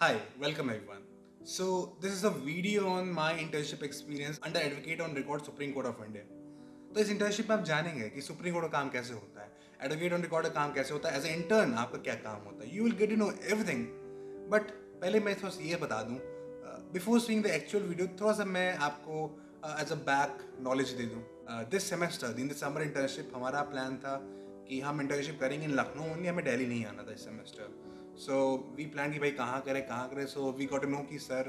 Hi, welcome everyone. So this is a video on my internship experience under Advocate on Record Supreme Court of India. तो इस internship में आप जानेंगे कि supreme court का काम कैसे होता है, एडवोकेट ऑन रिकॉर्ड का काम कैसे होता है, एज ए इंटर्न आपका क्या काम होता है. You will get to know everything. But पहले मैं थोड़ा सा ये बता दूँ, before seeing the actual video थोड़ा सा मैं आपको एज अ बैक नॉलेज दे दूँ. This semester in the summer internship हमारा प्लान था कि हम इंटर्नशिप करेंगे इन लखनऊ ओनली, हमें दिल्ली नहीं आना था इस सेमेस्टर. सो वी प्लान कि भाई कहाँ करें. So we got to know कि sir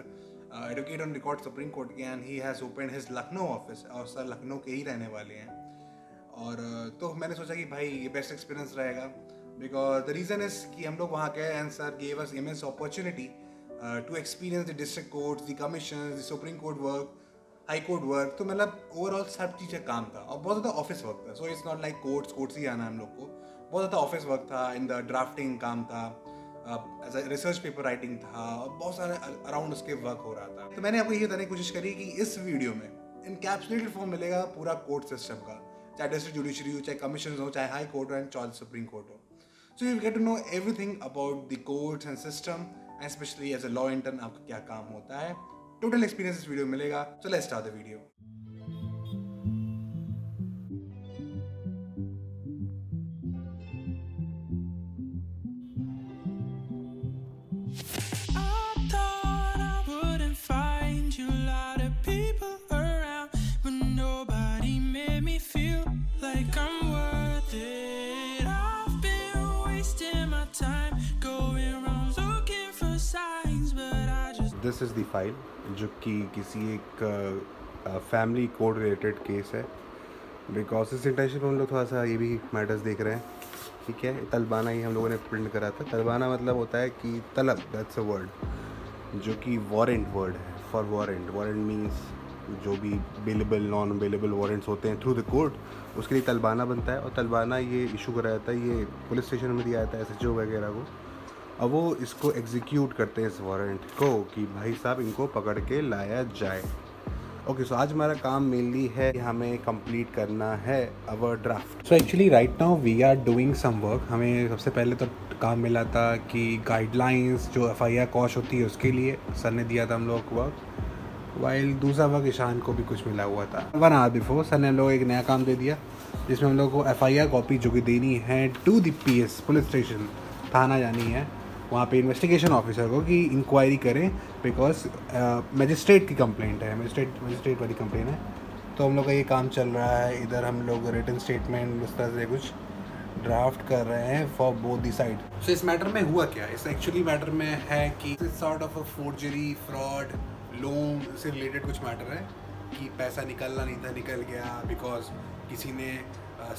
advocate on record supreme court के and he has open his Lucknow office, और सर लखनऊ के ही रहने वाले हैं. और तो मैंने सोचा कि भाई ये बेस्ट एक्सपीरियंस रहेगा, बिकॉज द रीज़न इज़ कि हम लोग वहाँ गए and sir gave us immense opportunity to experience the district courts, the commission, the supreme court work, high court work. तो मतलब ओवरऑल सब चीज़ें काम था और बहुत ज़्यादा ऑफिस वर्क था. So it's not like courts ही आना हम लोग को. बहुत ज़्यादा ऑफिस वर्क था, इन द ड्राफ्टिंग काम था, as a research paper writing था, बहुत सारे अराउंड उसके वर्क हो रहा था. तो मैंने आपको ये बताने की कोशिश करी कि इस वीडियो में इनकैप्सुलेटेड फॉर्म मिलेगा पूरा कोर्ट सिस्टम का, चाहे डिस्ट्रिक्ट जुडिशरी हो, चाहे कमीशन हो, चाहे हाई कोर्ट हो एंड चाहे सुप्रीम कोर्ट हो. So you get to know everything about the courts and system, and specially as a law intern आपका क्या काम होता है. टोटल एक्सपीरियंस इस वीडियो में मिलेगा. So let's start the video. This is the file जो कि किसी एक फैमिली कोड रिलेटेड केस है. बिकॉज इस इंटर्नशिप में हम लोग थोड़ा सा ये भी मैटर्स देख रहे हैं. ठीक है, तलबाना ही हम लोगों ने प्रिंट करा था. तलबाना मतलब होता है कि तलब, दैट्स अ वर्ड, जो कि वारंट वर्ड है फॉर वारंट. वारंट मीन्स जो भी बेलेबल नॉन बेलेबल वारंट्स होते हैं थ्रू द कोर्ट, उसके लिए तलबाना बनता है. और तलबाना ये इशू कराया जाता है, ये पुलिस स्टेशन में दिया जाता है SHO वगैरह को. अब वो इसको एग्जीक्यूट करते हैं इस वारंट को कि भाई साहब इनको पकड़ के लाया जाए. ओके, सो आज हमारा काम मेनली है कि हमें कंप्लीट करना है our draft. So actually right now we are doing some work. हमें सबसे पहले तो काम मिला था कि गाइडलाइंस जो FIR कॉश होती है उसके लिए सर ने दिया था हम लोग को वर्क, वाइल दूसरा वर्क ईशान को भी कुछ मिला हुआ था. 1 आवर बिफोर सर ने हम लोग एक नया काम दे दिया जिसमें हम लोग को FIR कॉपी जो कि देनी है to the PS police station, थाना जानी है वहाँ पे इन्वेस्टिगेशन ऑफिसर को कि इंक्वायरी करें, बिकॉज मजिस्ट्रेट की कंप्लेंट है, मजिस्ट्रेट वाली कंप्लेंट है. तो हम लोग का ये काम चल रहा है. इधर हम लोग रिटन स्टेटमेंट उस तरह से कुछ ड्राफ्ट कर रहे हैं फॉर बोथ दी साइड. सो इस मैटर में हुआ क्या, इस एक्चुअली मैटर में है कि sort of a forgery, fraud, loan से रिलेटेड कुछ मैटर है कि पैसा निकलना नहीं था, निकल गया बिकॉज किसी ने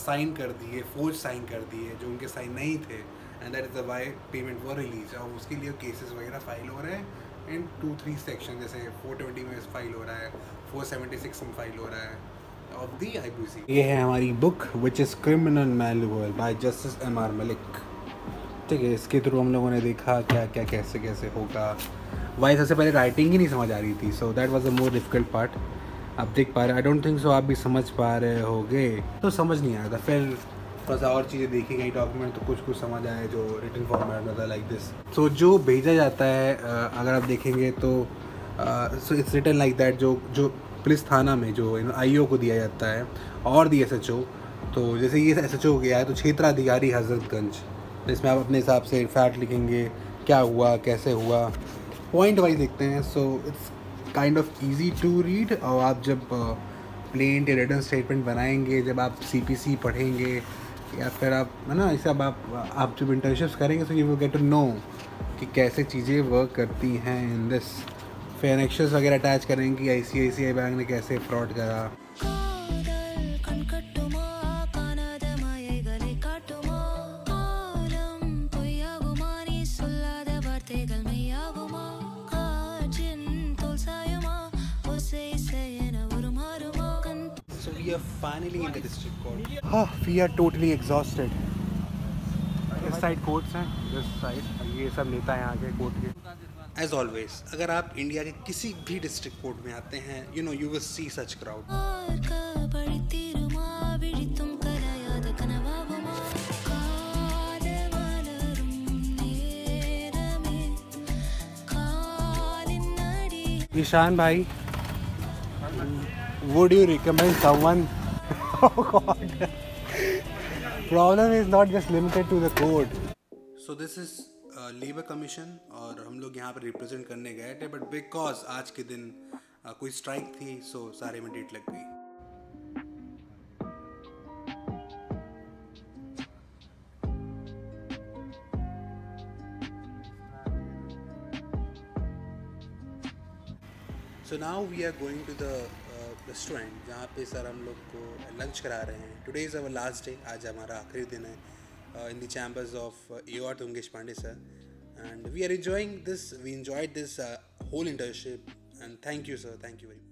साइन कर दिए, फोर्ज साइन कर दिए जो उनके साइन नहीं थे, and that is the why payment were release. और उसके लिए केसेस वगैरह फाइल हो रहे हैं इन 2-3 सेक्शन, जैसे 420 में फाइल हो रहा है, 476 में फाइल हो रहा है ऑफ दी IPC. ये है हमारी book which is criminal manual bye justice MR Malik. ठीक है, इसके थ्रू हम लोगों ने देखा क्या क्या कैसे कैसे होगा. वाई सबसे पहले राइटिंग ही नहीं समझ आ रही थी, so that was the more difficult part. आप देख पा रहे, आई डोंट थिंक सो आप भी समझ पा रहे होगे. तो समझ नहीं आया था, फिर थोड़ा सा और चीज़ें देखी गई डॉक्यूमेंट तो कुछ समझ आए जो रिटन फॉर्मेट में था लाइक दिस. सो जो भेजा जाता है अगर आप देखेंगे तो so it's written like that, जो पुलिस थाना में जो IO को दिया जाता है और दी SHO. तो जैसे ये SHO गया है तो क्षेत्राधिकारी हजरतगंज, इसमें आप अपने हिसाब से फैक्ट लिखेंगे क्या हुआ कैसे हुआ, पॉइंट वाइज देखते हैं. So it's kind of easy to read. और आप जब प्लेन या रिटन स्टेटमेंट बनाएंगे, जब आप CPC पढ़ेंगे या फिर आप है ना, इसे अब आप जब इंटर्नशिप्स करेंगे तो you will get to know कि कैसे चीज़ें वर्क करती हैं इन दिस. फिर एनेक्शंस वगैरह अटैच करेंगे कि ICICI बैंक ने कैसे फ्रॉड करा. We are finally in the district court. We are totally exhausted. इस साइड कोर्ट्स हैं, दिस साइड ये सब नेता हैं आगे कोर्ट के. As always, अगर आप इंडिया के किसी भी डिस्ट्रिक्ट कोर्ट में आते हैं, you will see such crowd. Ishan भाई, would you recommend someone? Oh God. Problem is not just limited to the code. So this is labour commission और हम लोग यहाँ पर रिप्रेजेंट करने गए थे, बट बिकॉज आज के दिन कोई स्ट्राइक थी, सो सारे में डेट लग गई. So now we are going to the restaurant जहाँ पे सर हम लोग को लंच करा रहे हैं. Today is our last day. आज हमारा आखिरी दिन है in the chambers of AOR Tungesh Pande sir, and we are enjoying this. We enjoyed this whole internship, and thank you sir, thank you very much.